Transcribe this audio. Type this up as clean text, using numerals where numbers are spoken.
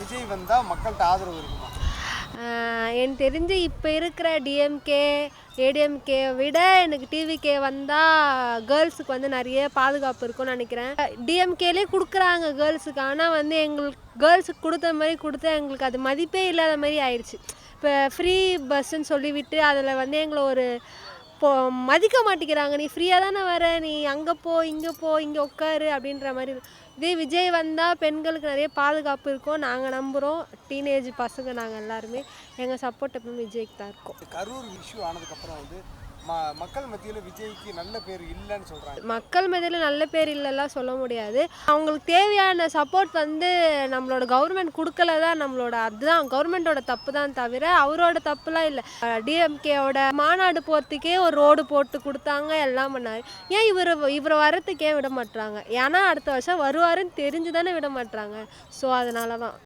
விஜய் வந்தால் மக்கள்கிட்ட ஆதரவு இருக்குமா? எனக்கு தெரிஞ்சு இப்போ இருக்கிற டிஎம்கே ஏடிஎம்கே விட எனக்கு டிவிகே வந்தால் கேர்ள்ஸுக்கு வந்து நிறைய பாதுகாப்பு இருக்கும்னு நினைக்கிறேன். டிஎம்கேலே கொடுக்குறாங்க கேர்ள்ஸுக்கு, ஆனால் வந்து எங்களுக்கு கேர்ள்ஸுக்கு கொடுத்த மாதிரி கொடுத்தா எங்களுக்கு அது மதிப்பே இல்லாத மாதிரி ஆயிடுச்சு. இப்போ ஃப்ரீ பஸ்ஸுன்னு சொல்லிவிட்டு அதில் வந்து எங்களை ஒரு மதிக்க மாட்டேங்கிறாங்க. நீ ஃப்ரீயாக தானே வர, நீ அங்கே போ இங்கே உட்காரு அப்படின்ற மாதிரி. இதே விஜய் வந்தால் பெண்களுக்கு நிறைய பாதுகாப்பு இருக்கும் நாங்கள் நம்புகிறோம். டீனேஜ் பசங்க நாங்கள் எல்லாருமே எங்கள் சப்போர்ட் எப்பவும் விஜய்க்கு தான் இருக்கும். கரூர் இஷ்யூ ஆனதுக்கப்புறம் வந்து மக்கள் மத்தியில் விஜய்க்கு நல்ல பேர் இல்லைன்னு சொல்கிறாங்க. மக்கள் மத்தியில் நல்ல பேர் இல்லைலாம் சொல்ல முடியாது. அவங்களுக்கு தேவையான சப்போர்ட் வந்து நம்மளோட கவர்மெண்ட் கொடுக்கல தான் நம்மளோட, அதுதான் கவர்மெண்ட்டோட தப்பு தான் தவிர அவரோட தப்புலாம் இல்லை. டிஎம்கேவோட மாநாடு போகிறதுக்கே ஒரு ரோடு போட்டு கொடுத்தாங்க, எல்லாம் பண்ணார். ஏன் இவரை வரத்துக்கே விட மாட்டுறாங்க? ஏன்னா அடுத்த வருஷம் வருவாருன்னு தெரிஞ்சு தானே விட மாட்டுறாங்க. ஸோ அதனால தான்